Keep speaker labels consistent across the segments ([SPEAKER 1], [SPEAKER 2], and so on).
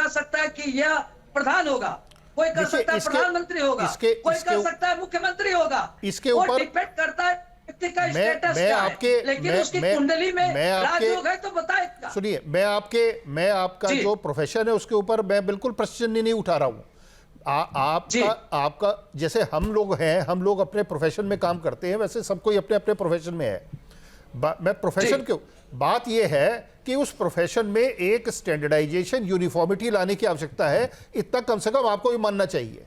[SPEAKER 1] सकता है कि यह प्रधान होगा, कोई कर सकता है प्रधानमंत्री होगा, कोई कर सकता है मुख्यमंत्री होगा।
[SPEAKER 2] इसके ऊपर
[SPEAKER 1] डिपेंड करता है व्यक्ति का स्टेटस
[SPEAKER 2] मैं
[SPEAKER 1] क्या
[SPEAKER 2] आपके
[SPEAKER 1] है, लेकिन उसकी कुंडली में राजयोग है तो बताए।
[SPEAKER 2] सुनिए, मैं आपका जो प्रोफेशन है उसके ऊपर मैं बिल्कुल प्रश्न नहीं उठा रहा हूं। आपका जैसे हम लोग हैं, हम लोग अपने प्रोफेशन में काम करते हैं, वैसे सब कोई अपने अपने प्रोफेशन में है। मैं प्रोफेशन क्यों, बात यह है कि उस प्रोफेशन में एक स्टैंडर्डाइजेशन, यूनिफॉर्मिटी लाने की आवश्यकता है। इतना कम से कम आपको भी मानना चाहिए।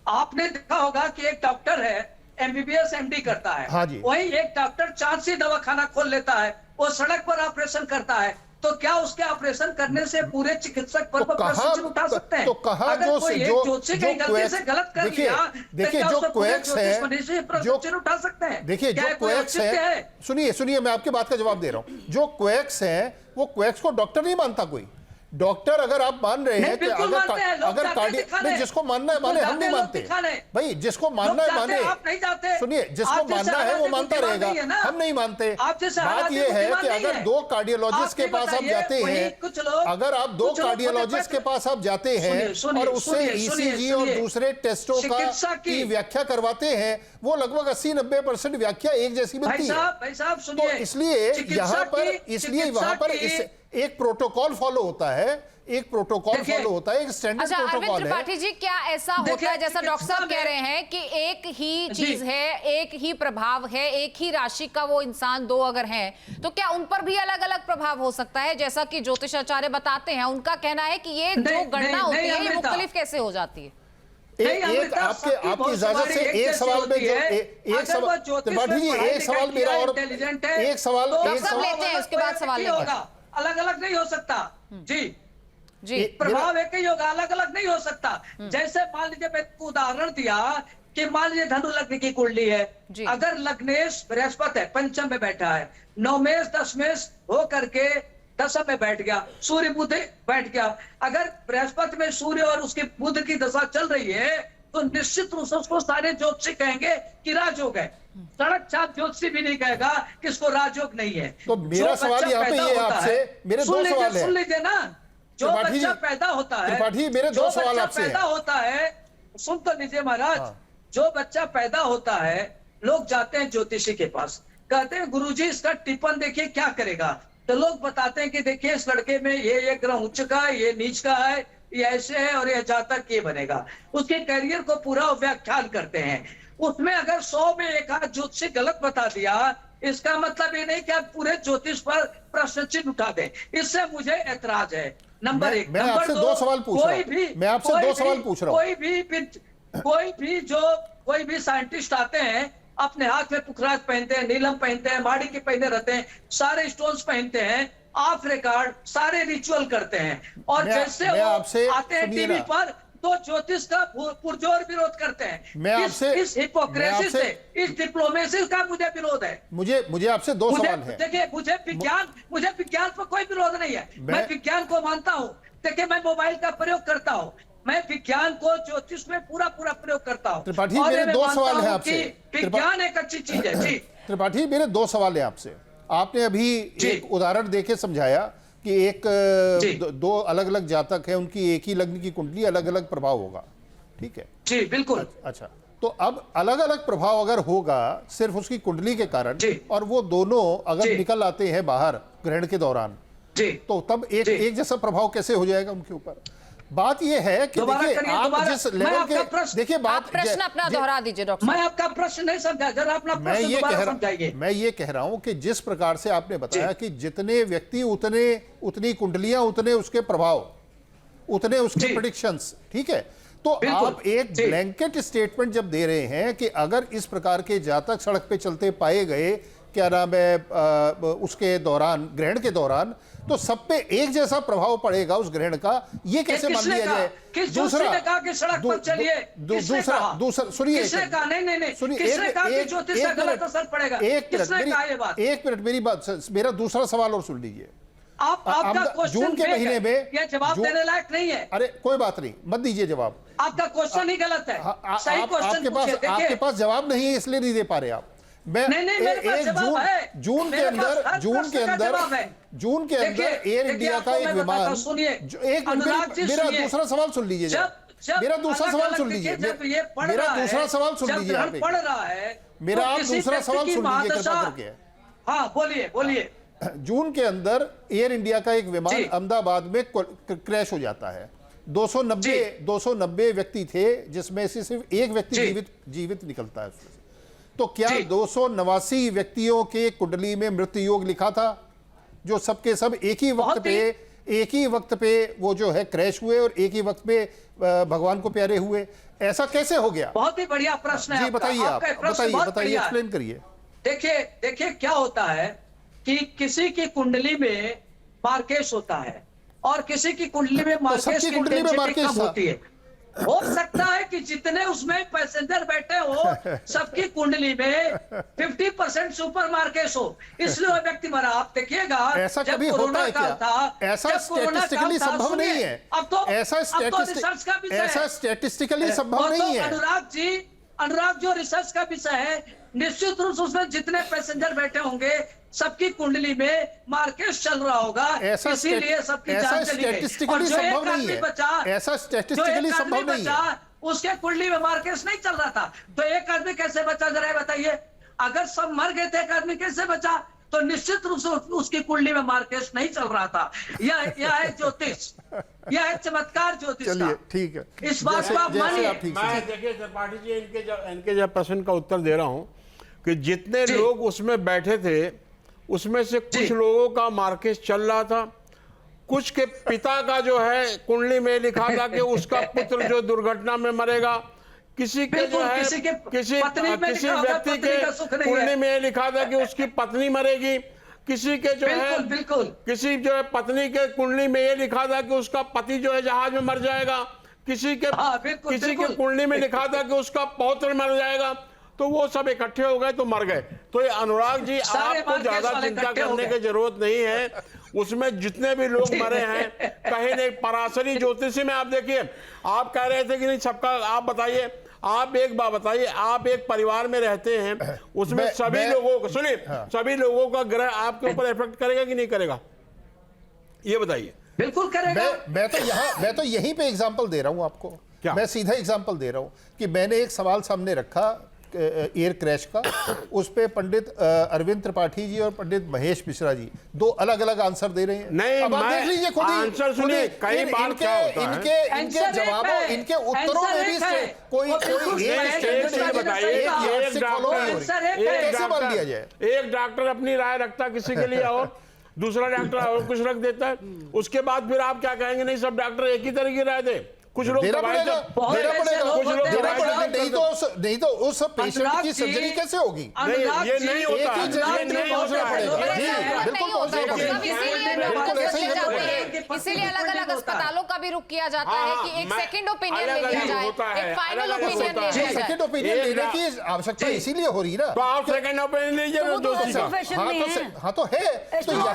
[SPEAKER 1] आपने देखा होगा कि एक डॉक्टर है, एमबीबीएस एमडी करता है,
[SPEAKER 2] हाँ जी,
[SPEAKER 1] वही एक डॉक्टर चांसी दवाखाना खोल लेता है, वो सड़क पर ऑपरेशन करता है, तो क्या उसके ऑपरेशन करने से पूरे चिकित्सक पर प्रश्न उठा सकते हैं?
[SPEAKER 2] तो कहा
[SPEAKER 1] अगर कोई एक ज्योतिषी कहीं गलती से गलत कर लिया,
[SPEAKER 2] देखिए जो क्वेक्स है,
[SPEAKER 1] प्रश्न उठा सकते हैं?
[SPEAKER 2] देखिए जो क्वेक्स है, सुनिए मैं आपकी बात का जवाब दे रहा हूं। जो क्वेक्स है वो क्वेक्स को डॉक्टर नहीं मानता। कोई डॉक्टर अगर आप मान रहे हैं कि अगर कार्डियो, जिसको मानना है माने, हम नहीं मानते भाई, जिसको मानना है माने।
[SPEAKER 1] आप नहीं जाते,
[SPEAKER 2] सुनिए, जिसको मानना है वो मानता रहेगा, हम नहीं मानते। बात ये है कि अगर दो कार्डियोलॉजिस्ट के पास आप जाते हैं, अगर आप दो कार्डियोलॉजिस्ट के पास आप जाते हैं और उससे ईसीजी और दूसरे टेस्टों की व्याख्या करवाते हैं, वो लगभग 80-90% व्याख्या एक जैसी मिलती है। तो इसलिए यहाँ पर, इसलिए वहां पर एक प्रोटोकॉल फॉलो होता है, एक प्रोटोकॉल फॉलो होता है, एक स्टैंडर्ड प्रोटोकॉल है।
[SPEAKER 3] अरविंद त्रिपाठी जी, क्या ऐसा होता है जैसा डॉक्टर साहब कह रहे हैं कि एक ही चीज है, एक ही प्रभाव है, एक ही राशि का वो इंसान दो अगर है, तो क्या उन पर भी अलग अलग प्रभाव हो सकता है? जैसा कि ज्योतिषाचार्य बताते हैं, उनका कहना है कि ये जो गणना होती है ये मुख्तलिफ कैसे हो जाती है?
[SPEAKER 2] आपकी इजाजत से एक सवाल में एक सवाल, त्रिपाठी जी एक सवाल मेरा, और एक सवाल
[SPEAKER 3] लेते हैं, उसके बाद सवाल लेंगे।
[SPEAKER 1] अलग अलग नहीं हो सकता जी, प्रभाव एक ही होगा, अलग अलग नहीं हो सकता। जैसे मान लीजिए, मैं उदाहरण दिया कि मान लीजिए धनु लग्न की कुंडली है, अगर लग्नेश बृहस्पति है, पंचम में बैठा है, नवमेश दशमेश हो करके दशम में बैठ गया, सूर्य बुध बैठ गया। अगर बृहस्पति में सूर्य और उसके बुध की दशा चल रही है, तो निश्चित रूप से उसको सारे ज्योतिषी कहेंगे कि राजयोग है। सड़क छाप ज्योतिषी भी नहीं कहेगा कि इसको राजयोग नहीं है।
[SPEAKER 2] तो मेरा सवाल यहाँ पे ये आपसे, मेरे दो सवाल है,
[SPEAKER 1] सुन लीजिए ना। जो बच्चा पैदा होता है,
[SPEAKER 2] त्रिपाठी मेरे दो सवाल आपसे
[SPEAKER 1] पैदा होता है, सुन तो लीजिए महाराज। जो बच्चा पैदा होता है, लोग जाते हैं ज्योतिषी के पास, कहते हैं गुरुजी इसका टिप्पण देखिए क्या करेगा। तो लोग बताते हैं कि देखिए इस लड़के में ये ग्रह उच्च का है, ये नीच का है, ये ऐसे है और ये जातक ये बनेगा। उसके करियर को पूरा व्याख्यान करते हैं। उसमें अगर 100 में एक आध ज्योतिषी गलत बता दिया, इसका मतलब ये नहीं कि आप पूरे ज्योतिष पर प्रश्न चिन्ह उठा दें। इससे मुझे ऐतराज है। नंबर एक।
[SPEAKER 2] मैं आपसे दो सवाल पूछ रहा हूं, मैं आपसे दो सवाल पूछ रहा हूं।
[SPEAKER 1] कोई भी साइंटिस्ट आते हैं, अपने हाथ में पुखराज पहनते हैं, नीलम पहनते हैं, माड़ी के पहने रहते हैं, सारे स्टोन्स पहनते हैं, ऑफ रिकॉर्ड सारे रिचुअल करते हैं, और जैसे वो आते हैं टीवी पर तो ज्योतिष का पुरजोर विरोध करते हैं।
[SPEAKER 2] मैं आपसे
[SPEAKER 1] इस हिपोक्रेसी से, इस डिप्लोमेसी का मुझे विरोध है।
[SPEAKER 2] मुझे आपसे दो सवाल है।
[SPEAKER 1] देखिए, मुझे विज्ञान पर कोई विरोध नहीं है। मैं विज्ञान को मानता हूँ। देखिए, मैं मोबाइल का प्रयोग करता हूँ, मैं विज्ञान को ज्योतिष में पूरा प्रयोग करता हूँ।
[SPEAKER 2] त्रिपाठी, मेरे दो सवाल है आपसे।
[SPEAKER 1] विज्ञान एक अच्छी चीज है जी।
[SPEAKER 2] त्रिपाठी, मेरे दो सवाल है आपसे। आपने अभी एक उदाहरण देके समझाया कि एक दो अलग अलग जातक है, उनकी एक ही लग्न की कुंडली, अलग अलग प्रभाव होगा, ठीक है
[SPEAKER 1] जी, बिल्कुल।
[SPEAKER 2] अच्छा, तो अब अलग अलग प्रभाव अगर होगा सिर्फ उसकी कुंडली के कारण, और वो दोनों अगर निकल आते हैं बाहर ग्रहण के दौरान, तो तब एक जैसा प्रभाव कैसे हो जाएगा उनके ऊपर? बात यह है कि देखिए, आप जिस लेवल के, देखिए बात,
[SPEAKER 3] प्रश्न अपना दोहरा दीजिए डॉक्टर।
[SPEAKER 1] मैं आपका प्रश्न नहीं समझा, जरा अपना प्रश्न दोबारा समझाइए।
[SPEAKER 2] मैं ये कह रहा हूं कि जिस प्रकार से आपने बताया कि जितने व्यक्ति उतनी कुंडलियां, उतने उसके प्रभाव, उतने उसके प्रेडिक्शंस, ठीक है, तो आप एक ब्लैंकेट स्टेटमेंट जब दे रहे हैं कि अगर इस प्रकार के जातक सड़क पे चलते पाए गए, क्या नाम है, उसके दौरान, ग्रहण के दौरान, तो सब पे एक जैसा प्रभाव पड़ेगा उस ग्रहण का, ये कैसे मान लिया जाए?
[SPEAKER 1] दूसरा, सड़क पर चलिए,
[SPEAKER 2] दूसरा सुनिए, एक मिनट मेरी बात, मेरा दूसरा सवाल और सुन लीजिए।
[SPEAKER 1] आपका
[SPEAKER 2] जून के महीने में
[SPEAKER 1] यह जवाब देने लायक नहीं है।
[SPEAKER 2] अरे कोई बात नहीं, मत दीजिए जवाब।
[SPEAKER 1] आपका क्वेश्चन ही गलत है। सही क्वेश्चन
[SPEAKER 2] आपके पास जवाब नहीं है, इसलिए नहीं दे पा रहे आप। जून के अंदर एयर इंडिया का एक विमान, एक मेरा दूसरा सवाल सुन लीजिए, मेरा दूसरा सवाल सुन लीजिए, मेरा दूसरा सवाल सुन लीजिए,
[SPEAKER 1] पढ़ रहा है
[SPEAKER 2] मेरा आप दूसरा सवाल सुन लीजिए कृपा करके।
[SPEAKER 1] हाँ बोलिए बोलिए।
[SPEAKER 2] जून के अंदर एयर इंडिया का एक विमान अहमदाबाद में क्रैश हो जाता है। 290 व्यक्ति थे, जिसमें से सिर्फ एक व्यक्ति जीवित निकलता है उसमें। तो क्या 289 व्यक्तियों के कुंडली में मृत्यु योग लिखा था, जो सबके सब एक ही वक्त पे वो जो है क्रैश हुए और एक ही वक्त पे भगवान को प्यारे हुए? ऐसा कैसे हो गया?
[SPEAKER 1] बहुत ही बढ़िया प्रश्न है।
[SPEAKER 2] जी बताइए, आप बताइए, एक्सप्लेन करिए।
[SPEAKER 1] देखिए क्या होता है कि किसी की कुंडली में मार्केश होता है और किसी की कुंडली में मार्केश की इंटेंसिटी कम होती है। हो सकता है कि जितने उसमें पैसेंजर बैठे हो सबकी कुंडली में 50% सुपर मार्केश हो, इसलिए वो व्यक्ति मरा। आप देखिएगा
[SPEAKER 2] ऐसा कभी होता है क्या? ऐसा स्टैटिस्टिकली संभव नहीं है। ऐसा स्टैटिस्टिकली संभव नहीं है।
[SPEAKER 1] अनुराग जो रिसर्च का विषय है, निश्चित रूप से उसमें जितने पैसेंजर बैठे होंगे सबकी कुंडली में मार्केश चल रहा होगा, इसीलिए सबकी जान चली गई। और जो एक आदमी बचा,
[SPEAKER 2] ऐसा स्टैटिस्टिकली संभव नहीं है,
[SPEAKER 1] उसके कुंडली में मार्केश नहीं चल रहा था, तो एक आदमी कैसे बचा जरा बताइए? अगर सब मर गए थे, एक आदमी कैसे बचा? तो निश्चित रूप से उसकी कुंडली में मार्केश नहीं चल रहा था। यह है ज्योतिष, यह है चमत्कार ज्योतिष का।
[SPEAKER 2] ठीक है,
[SPEAKER 1] इस बात को आप मानिए।
[SPEAKER 4] मैं देखिए त्रिपाठी जी, इनके जब प्रश्न का उत्तर दे रहा हूं कि जितने लोग उसमें बैठे थे उसमें से कुछ लोगों का मार्केश चल रहा था, कुछ के पिता का जो है कुंडली में लिखा था कि उसका पुत्र जो दुर्घटना में मरेगा, किसी के जो है किसी व्यक्ति के कुंडली में लिखा था कि उसकी पत्नी मरेगी, किसी के जो है किसी जो है पत्नी के कुंडली में ये लिखा था कि उसका पति जो है जहाज में मर जाएगा, किसी के कुंडली में लिखा था कि उसका पौत्र मर जाएगा। तो वो सब इकट्ठे हो गए तो मर गए। तो ये अनुराग जी, आपको ज्यादा चिंता करने की जरूरत नहीं है। उसमें जितने भी लोग मरे हैं, कहीं नहीं, पराशरी ज्योतिषी में आप देखिए, आप कह रहे थे कि नहीं सबका, आप बताइए, आप एक बात बताइए, आप एक परिवार में रहते हैं, उसमें सभी लोगों को, सुनिए, सभी लोगों का ग्रह आपके ऊपर इफेक्ट करेगा कि नहीं करेगा, ये बताइए।
[SPEAKER 1] बिल्कुल करेगा।
[SPEAKER 2] मैं तो यहीं पे एग्जांपल दे रहा हूं आपको। क्या? मैं सीधा एग्जांपल दे रहा हूं कि मैंने एक सवाल सामने रखा एयर क्रैश का, उस पे पंडित अरविंद त्रिपाठी जी और पंडित महेश मिश्रा जी दो अलग अलग आंसर दे रहे हैं।
[SPEAKER 4] नहीं,
[SPEAKER 2] अब आप देख लीजिए खुद
[SPEAKER 4] आंसर सुनिए, कई बार क्या होता है,
[SPEAKER 2] इनके जवाबों, इनके उत्तरों में भी कोई कैसे मान लिया जाए?
[SPEAKER 4] एक डॉक्टर अपनी राय रखता किसी के लिए और दूसरा डॉक्टर और कुछ रख देता है, उसके बाद फिर आप क्या कहेंगे? नहीं, सब डॉक्टर एक ही तरह की राय दे। कुछ लोग
[SPEAKER 2] नहीं तो उस पेशेंट की सर्जरी कैसे होगी?
[SPEAKER 4] ये नहीं होता,
[SPEAKER 3] इसीलिए अलग अलग अस्पतालों का भी रुख किया जाता है कि एक सेकंड ओपिनियन ले लिया जाए, एक फाइनल ओपिनियन ले लिया जाए।
[SPEAKER 2] सेकंड ओपिनियन लेने की आवश्यकता इसीलिए हो रही है ना।
[SPEAKER 4] तो आप सेकंड ओपिनियन लीजिए।
[SPEAKER 2] हाँ तो है, तो यहाँ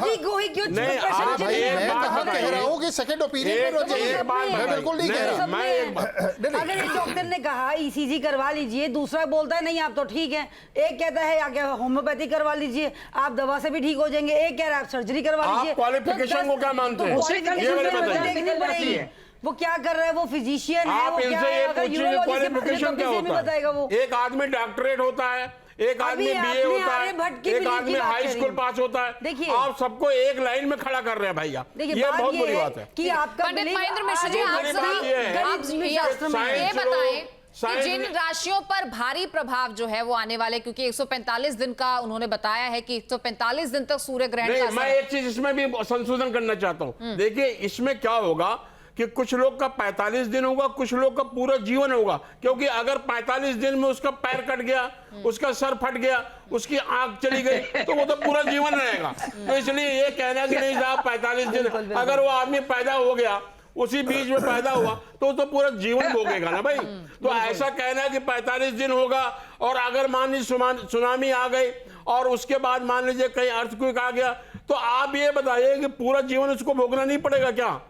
[SPEAKER 2] कह रहा हूँ कि सेकंड ओपिनियन बिल्कुल नहीं कह रहा।
[SPEAKER 5] अगर एक डॉक्टर ने कहा ईसीजी करवा लीजिए, दूसरा बोलता है नहीं आप तो ठीक है, एक कहता है आगे होम्योपैथी करवा लीजिए, आप दवा से भी ठीक हो जाएंगे, एक कह रहा है आप सर्जरी करवा लीजिए।
[SPEAKER 4] क्वालिफिकेशन को क्या मानते हैं?
[SPEAKER 5] देखनी पड़ेगी वो क्या कर रहा है, वो फिजिशियन है,
[SPEAKER 4] आप इनसे ये पूछिए क्वालिफिकेशन क्या होता है। एक आदमी डॉक्टरेट होता है, एक आदमी बीए होता है, एक आदमी हाई स्कूल पास होता है। देखिए आप सबको एक लाइन में खड़ा कर रहे हैं भैया, ये बहुत बुरी बात है
[SPEAKER 5] कि आपका
[SPEAKER 3] पंडित महेंद्र मिश्र जी, ये बताएं कि जिन राशियों पर भारी प्रभाव जो है वो आने वाले, क्योंकि 145 दिन का उन्होंने बताया है कि 145 दिन तक सूर्य ग्रहण का असर।
[SPEAKER 4] मैं एक चीज इसमें भी संशोधन करना चाहता हूं। देखिए इसमें क्या होगा कि कुछ लोग का 45 दिन होगा, कुछ लोग का पूरा जीवन होगा, क्योंकि अगर 45 दिन में उसका पैर कट गया, उसका सर फट गया, उसकी आंख चली गई, तो वो तो पूरा जीवन रहेगा। तो इसलिए ये कहना कि नहीं साहब 45 दिन, अगर वो आदमी पैदा हो गया, उसी बीच में पैदा हुआ, तो पूरा जीवन भोगेगा ना भाई। तो ऐसा कहना कि 45 दिन होगा, और अगर मान लीजिए सुनामी आ गई और उसके बाद मान लीजिए कहीं अर्थक्वेक आ गया, तो आप ये बताइए कि पूरा जीवन उसको भोगना नहीं पड़ेगा क्या?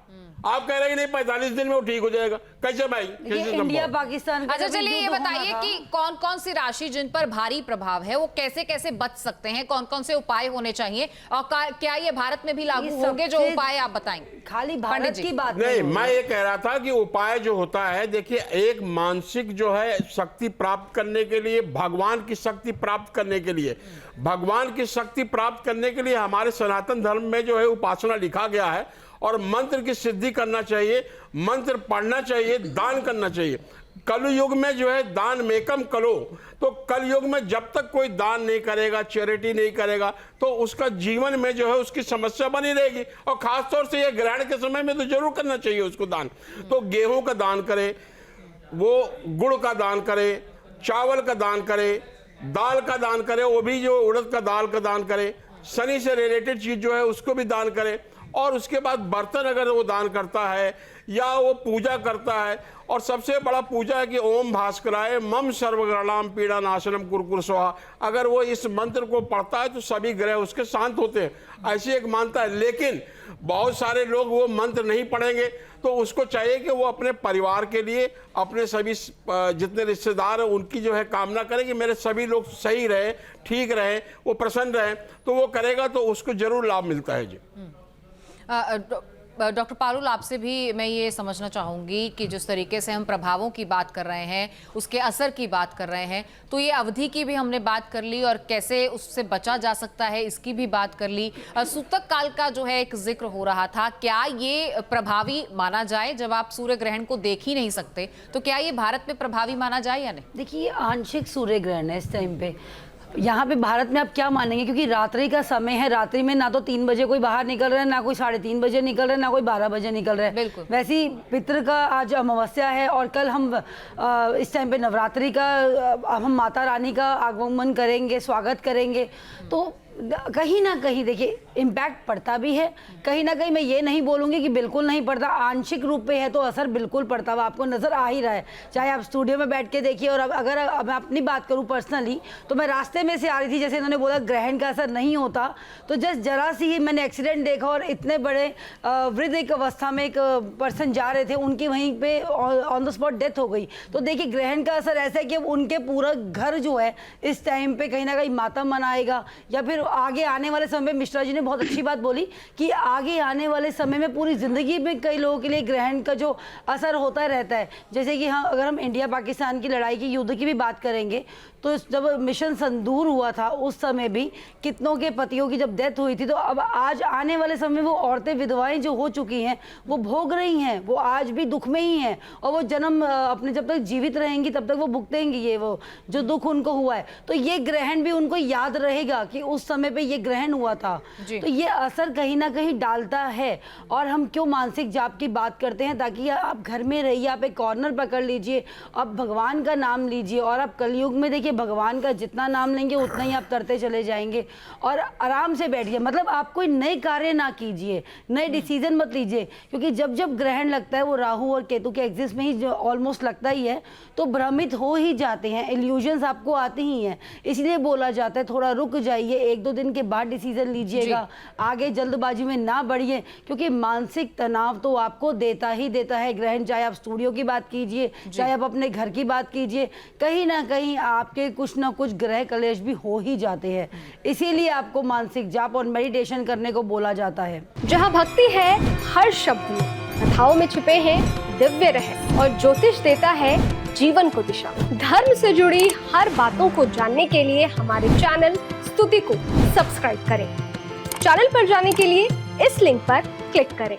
[SPEAKER 4] आप कह रहे हैं नहीं 45 दिन में वो ठीक हो जाएगा, कैसे भाई? कैसे
[SPEAKER 5] इंडिया पाकिस्तान।
[SPEAKER 3] अच्छा चलिए ये बताइए कि कौन कौन सी राशि जिन पर भारी प्रभाव है वो कैसे कैसे बच सकते हैं, कौन कौन से उपाय होने चाहिए और क्या ये भारत में भी लागू होंगे जो उपाय आप बताएंगे?
[SPEAKER 5] खाली भारत की बात
[SPEAKER 4] नहीं, मैं ये कह रहा था कि उपाय जो होता है, देखिए एक मानसिक जो है शक्ति प्राप्त करने के लिए, भगवान की शक्ति प्राप्त करने के लिए, भगवान की शक्ति प्राप्त करने के लिए हमारे सनातन धर्म में जो है उपासना लिखा गया है और मंत्र की सिद्धि करना चाहिए, मंत्र पढ़ना चाहिए, दान करना चाहिए। कलयुग में जो है दान मेकम कलो, तो कलयुग में जब तक कोई दान नहीं करेगा, चैरिटी नहीं करेगा, तो उसका जीवन में जो है उसकी समस्या बनी रहेगी। और खासतौर से ये ग्रहण के समय में तो जरूर करना चाहिए उसको दान। तो गेहूं का दान करे, वो गुड़ का दान करे, चावल का दान करे, दाल का दान करे, वो भी जो उड़द का दाल का दान करे, शनि से रिलेटेड चीज जो है उसको भी दान करे। और उसके बाद बर्तन अगर वो दान करता है या वो पूजा करता है, और सबसे बड़ा पूजा है कि ओम भास्कराय मम सर्वग्रणाम पीड़ा नाशनम कुरकुर स्वाहा, अगर वो इस मंत्र को पढ़ता है तो सभी ग्रह उसके शांत होते हैं, ऐसी एक मानता है। लेकिन बहुत सारे लोग वो मंत्र नहीं पढ़ेंगे, तो उसको चाहिए कि वो अपने परिवार के लिए, अपने सभी जितने रिश्तेदार हैं उनकी जो है कामना करें कि मेरे सभी लोग सही रहे, ठीक रहे, वो प्रसन्न रहे, तो वो करेगा तो उसको जरूर लाभ मिलता है जी।
[SPEAKER 3] डॉक्टर पारुल, आपसे भी मैं ये समझना चाहूंगी कि जिस तरीके से हम प्रभावों की बात कर रहे हैं, उसके असर की बात कर रहे हैं, तो ये अवधि की भी हमने बात कर ली और कैसे उससे बचा जा सकता है इसकी भी बात कर ली। सूतक काल का जो है एक जिक्र हो रहा था, क्या ये प्रभावी माना जाए? जब आप सूर्य ग्रहण को देख ही नहीं सकते तो क्या ये भारत में प्रभावी माना जाए या नहीं?
[SPEAKER 5] देखिए आंशिक सूर्य ग्रहण है इस टाइम पे। यहाँ पे भारत में आप क्या मानेंगे, क्योंकि रात्रि का समय है, रात्रि में ना तो 3 बजे कोई बाहर निकल रहा है, ना कोई 3:30 बजे निकल रहा है, ना कोई 12 बजे निकल रहा है। वैसे ही पितृ का आज अमावस्या है और कल हम इस टाइम पे नवरात्रि का हम माता रानी का आगमन करेंगे, स्वागत करेंगे। तो कहीं ना कहीं देखिए इम्पैक्ट पड़ता भी है, कहीं ना कहीं मैं ये नहीं बोलूँगी कि बिल्कुल नहीं पड़ता, आंशिक रूप पे है तो असर बिल्कुल पड़ता हुआ आपको नज़र आ ही रहा है। चाहे आप स्टूडियो में बैठ के देखिए, और अगर मैं अपनी बात करूँ पर्सनली, तो मैं रास्ते में से आ रही थी, जैसे इन्होंने बोला ग्रहण का असर नहीं होता, तो जस्ट जरा सी ही मैंने एक्सीडेंट देखा और इतने बड़े वृद्ध एक अवस्था में एक पर्सन जा रहे थे, उनकी वहीं पे ऑन द स्पॉट डेथ हो गई। तो देखिए ग्रहण का असर ऐसा है कि उनके पूरा घर जो है इस टाइम पे कहीं ना कहीं मातम मनाएगा, या फिर आगे आने वाले समय में मिश्रा जी ने बहुत अच्छी बात बोली कि आगे आने वाले समय में पूरी जिंदगी में कई लोगों के लिए ग्रहण का जो असर होता रहता है। जैसे कि हाँ, अगर हम इंडिया पाकिस्तान की लड़ाई की, युद्ध की भी बात करेंगे, तो जब मिशन संदूर हुआ था उस समय भी कितनों के पतियों की जब डेथ हुई थी, तो अब आज आने वाले समय में वो औरतें विधवाएं जो हो चुकी हैं वो भोग रही हैं, वो आज भी दुख में ही हैं, और वो जन्म अपने जब तक जीवित रहेंगी तब तक वो भुगतेंगी ये वो जो दुख उनको हुआ है। तो ये ग्रहण भी उनको याद रहेगा कि उस समय पे ये ग्रहण हुआ था। तो ये असर कहीं ना कहीं डालता है। और हम क्यों मानसिक जाप की बात करते हैं, ताकि आप घर में रहिए, आप एक कॉर्नर पकड़ लीजिए, आप भगवान का नाम लीजिए, और आप कलयुग में देखिए भगवान का जितना नाम लेंगे उतना ही आप करते चले जाएंगे, और आराम से बैठिए। मतलब आप कोई नए कार्य ना कीजिए, नए डिसीजन मत लीजिए, क्योंकि जब जब ग्रहण लगता है वो राहु और केतु के एक्सिस में ही ऑलमोस्ट लगता ही है, तो भ्रमित हो ही जाते हैं, इल्यूजन्स आपको आते ही हैं। इसलिए बोला जाता है थोड़ा रुक जाइए, 1-2 दिन के बाद डिसीजन लीजिएगा, आगे जल्दबाजी में ना बढ़िए, क्योंकि मानसिक तनाव तो आपको देता ही देता है ग्रहण। चाहे आप स्टूडियो की बात कीजिए, चाहे आप अपने घर की बात कीजिए, कहीं ना कहीं आपके कुछ ना कुछ ग्रह कलेश भी हो ही जाते हैं। इसीलिए आपको मानसिक जाप और मेडिटेशन करने को बोला जाता है।
[SPEAKER 6] जहाँ भक्ति है हर शब्द में, कथाओं में छुपे हैं दिव्य रहस्य, और ज्योतिष देता है जीवन को दिशा। धर्म से जुड़ी हर बातों को जानने के लिए हमारे चैनल स्तुति को सब्सक्राइब करें। चैनल पर जाने के लिए इस लिंक पर क्लिक करें।